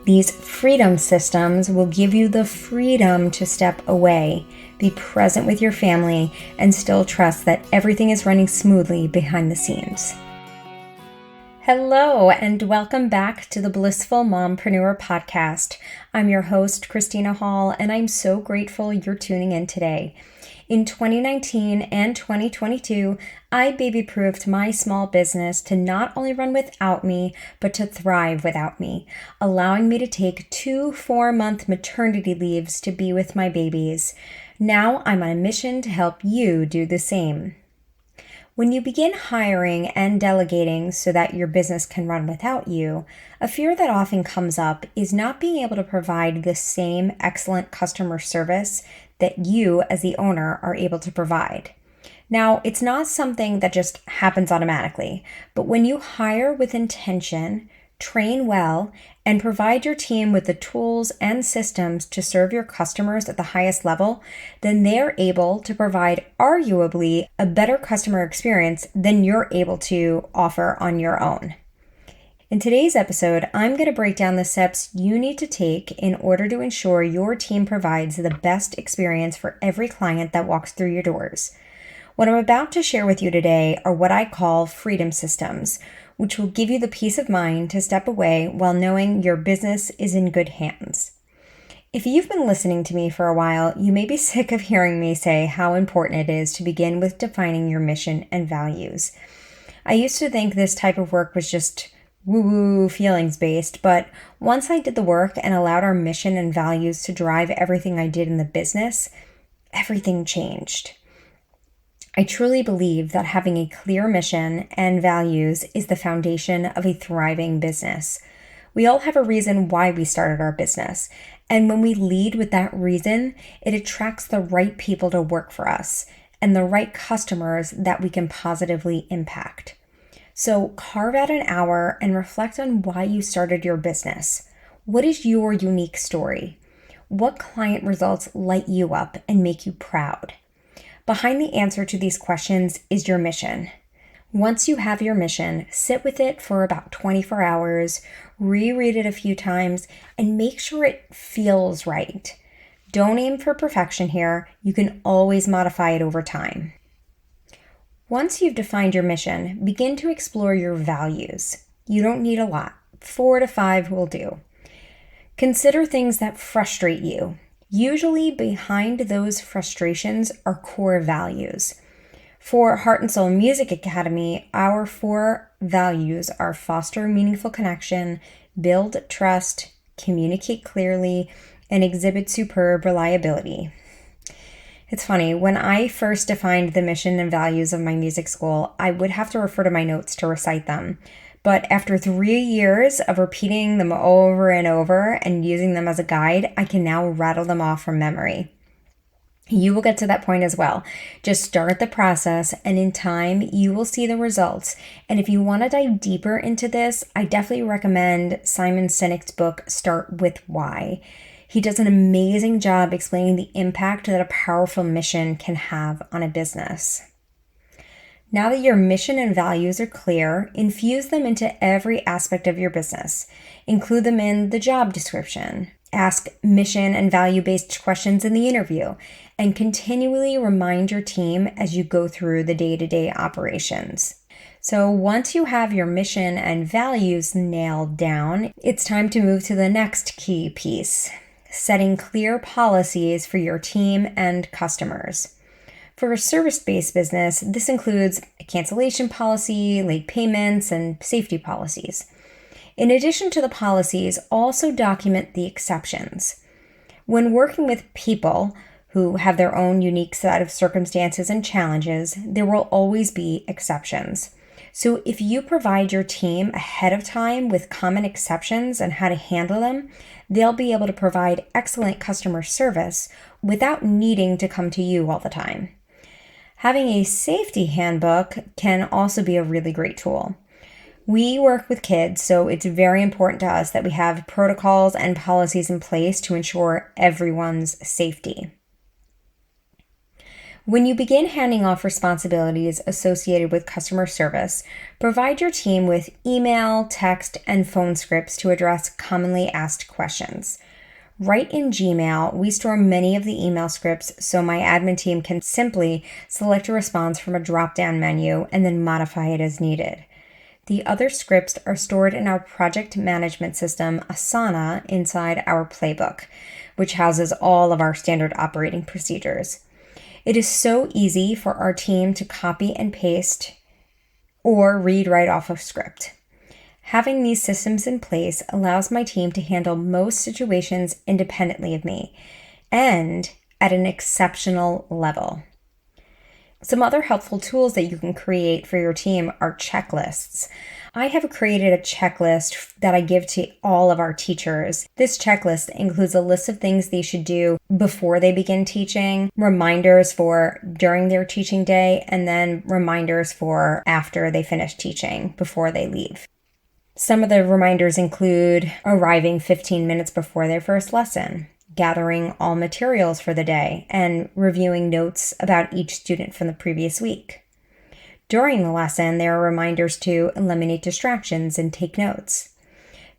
These freedom systems will give you the freedom to step away, be present with your family, and still trust that everything is running smoothly behind the scenes. Hello, and welcome back to the Blissful Mompreneur podcast. I'm your host, Christina Hall, and I'm so grateful you're tuning in today. In 2019 and 2022, I baby-proofed my small business to not only run without me, but to thrive without me, allowing me to take 2 4-month maternity leaves to be with my babies. Now I'm on a mission to help you do the same. When you begin hiring and delegating so that your business can run without you, a fear that often comes up is not being able to provide the same excellent customer service that you as the owner are able to provide. Now, it's not something that just happens automatically, but when you hire with intention, train well, and provide your team with the tools and systems to serve your customers at the highest level, then they're able to provide arguably a better customer experience than you're able to offer on your own. In today's episode, I'm going to break down the steps you need to take in order to ensure your team provides the best experience for every client that walks through your doors. What I'm about to share with you today are what I call freedom systems, which will give you the peace of mind to step away while knowing your business is in good hands. If you've been listening to me for a while, you may be sick of hearing me say how important it is to begin with defining your mission and values. I used to think this type of work was just woo-woo feelings based, but once I did the work and allowed our mission and values to drive everything I did in the business, everything changed. I truly believe that having a clear mission and values is the foundation of a thriving business. We all have a reason why we started our business, and when we lead with that reason, it attracts the right people to work for us and the right customers that we can positively impact. So carve out an hour and reflect on why you started your business. What is your unique story? What client results light you up and make you proud? Behind the answer to these questions is your mission. Once you have your mission, sit with it for about 24 hours, reread it a few times, and make sure it feels right. Don't aim for perfection here. You can always modify it over time. Once you've defined your mission, begin to explore your values. You don't need a lot. 4 to 5 will do. Consider things that frustrate you. Usually behind those frustrations are core values. For Heart and Soul Music Academy, our 4 values are foster meaningful connection, build trust, communicate clearly, and exhibit superb reliability. It's funny, when I first defined the mission and values of my music school, I would have to refer to my notes to recite them. But after 3 years of repeating them over and over and using them as a guide, I can now rattle them off from memory. You will get to that point as well. Just start the process, and in time, you will see the results. And if you want to dive deeper into this, I definitely recommend Simon Sinek's book, Start With Why. He does an amazing job explaining the impact that a powerful mission can have on a business. Now that your mission and values are clear, infuse them into every aspect of your business. Include them in the job description. Ask mission and value-based questions in the interview, and continually remind your team as you go through the day-to-day operations. So once you have your mission and values nailed down, it's time to move to the next key piece, setting clear policies for your team and customers. For a service-based business, this includes a cancellation policy, late payments, and safety policies. In addition to the policies, also document the exceptions. When working with people who have their own unique set of circumstances and challenges, there will always be exceptions. So if you provide your team ahead of time with common exceptions and how to handle them, they'll be able to provide excellent customer service without needing to come to you all the time. Having a safety handbook can also be a really great tool. We work with kids, so it's very important to us that we have protocols and policies in place to ensure everyone's safety. When you begin handing off responsibilities associated with customer service, provide your team with email, text, and phone scripts to address commonly asked questions. Right in Gmail, we store many of the email scripts so my admin team can simply select a response from a drop-down menu and then modify it as needed. The other scripts are stored in our project management system, Asana, inside our playbook, which houses all of our standard operating procedures. It is so easy for our team to copy and paste or read right off of script. Having these systems in place allows my team to handle most situations independently of me and at an exceptional level. Some other helpful tools that you can create for your team are checklists. I have created a checklist that I give to all of our teachers. This checklist includes a list of things they should do before they begin teaching, reminders for during their teaching day, and then reminders for after they finish teaching, before they leave. Some of the reminders include arriving 15 minutes before their first lesson, gathering all materials for the day, and reviewing notes about each student from the previous week. During the lesson, there are reminders to eliminate distractions and take notes.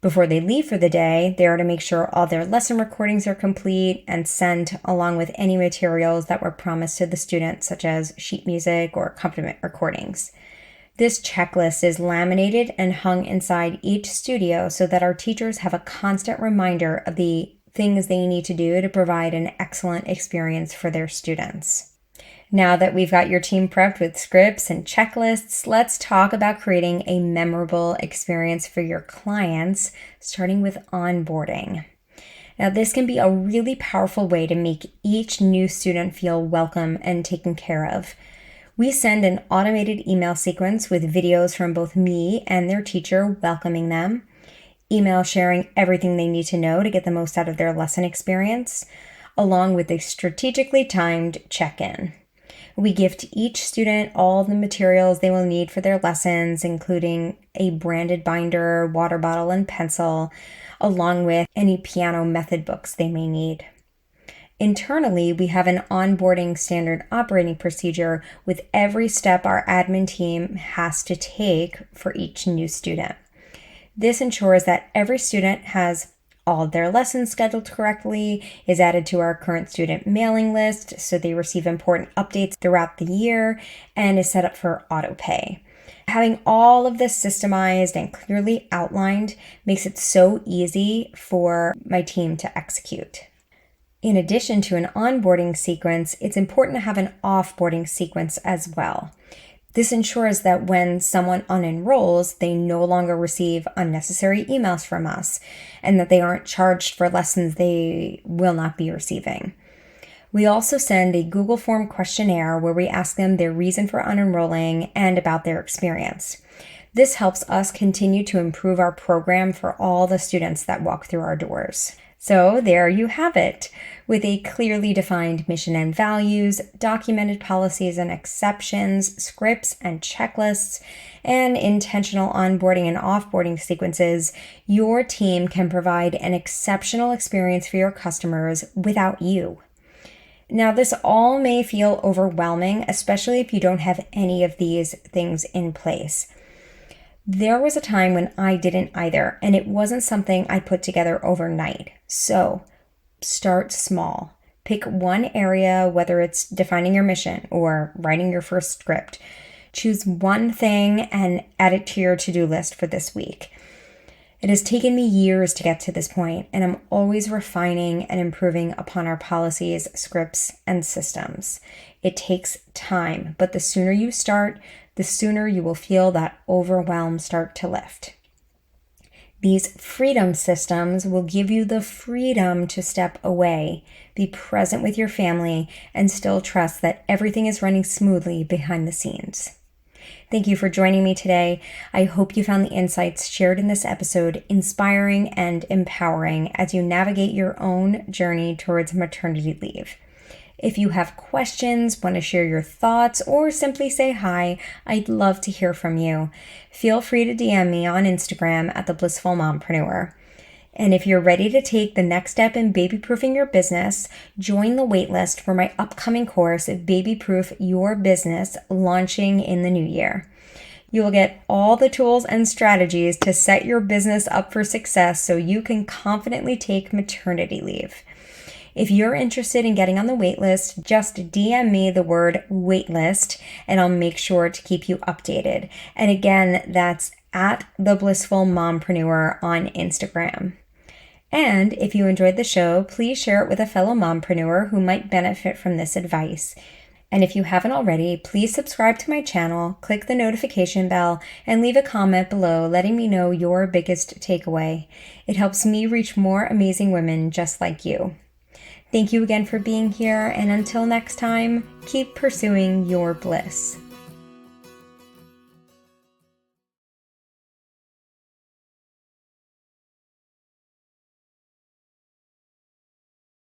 Before they leave for the day, they are to make sure all their lesson recordings are complete and sent along with any materials that were promised to the students, such as sheet music or accompaniment recordings. This checklist is laminated and hung inside each studio so that our teachers have a constant reminder of the things they need to do to provide an excellent experience for their students. Now that we've got your team prepped with scripts and checklists, let's talk about creating a memorable experience for your clients, starting with onboarding. Now, this can be a really powerful way to make each new student feel welcome and taken care of. We send an automated email sequence with videos from both me and their teacher welcoming them, email sharing everything they need to know to get the most out of their lesson experience, along with a strategically timed check-in. We gift each student all the materials they will need for their lessons, including a branded binder, water bottle, and pencil, along with any piano method books they may need. Internally, we have an onboarding standard operating procedure with every step our admin team has to take for each new student. This ensures that every student has all of their lessons scheduled correctly, is added to our current student mailing list so they receive important updates throughout the year, and is set up for auto pay. Having all of this systemized and clearly outlined makes it so easy for my team to execute. In addition to an onboarding sequence, it's important to have an offboarding sequence as well. This ensures that when someone unenrolls, they no longer receive unnecessary emails from us, and that they aren't charged for lessons they will not be receiving. We also send a Google Form questionnaire where we ask them their reason for unenrolling and about their experience. This helps us continue to improve our program for all the students that walk through our doors. So there you have it. With a clearly defined mission and values, documented policies and exceptions, scripts and checklists, and intentional onboarding and offboarding sequences, your team can provide an exceptional experience for your customers without you. Now, this all may feel overwhelming, especially if you don't have any of these things in place. There was a time when I didn't either, and it wasn't something I put together overnight. So start small. Pick one area, whether it's defining your mission or writing your first script. Choose one thing and add it to your to-do list for this week. It has taken me years to get to this point, and I'm always refining and improving upon our policies, scripts, and systems. It takes time, but the sooner you start, the sooner you will feel that overwhelm start to lift. These freedom systems will give you the freedom to step away, be present with your family, and still trust that everything is running smoothly behind the scenes. Thank you for joining me today. I hope you found the insights shared in this episode inspiring and empowering as you navigate your own journey towards maternity leave. If you have questions, want to share your thoughts, or simply say hi, I'd love to hear from you. Feel free to DM me on Instagram at the Blissful Mompreneur. And if you're ready to take the next step in baby-proofing your business, join the waitlist for my upcoming course, Baby Proof Your Business, launching in the new year. You will get all the tools and strategies to set your business up for success so you can confidently take maternity leave. If you're interested in getting on the waitlist, just DM me the word waitlist and I'll make sure to keep you updated. And again, that's at the Blissful Mompreneur on Instagram. And if you enjoyed the show, please share it with a fellow mompreneur who might benefit from this advice. And if you haven't already, please subscribe to my channel, click the notification bell, and leave a comment below letting me know your biggest takeaway. It helps me reach more amazing women just like you. Thank you again for being here, and until next time, keep pursuing your bliss.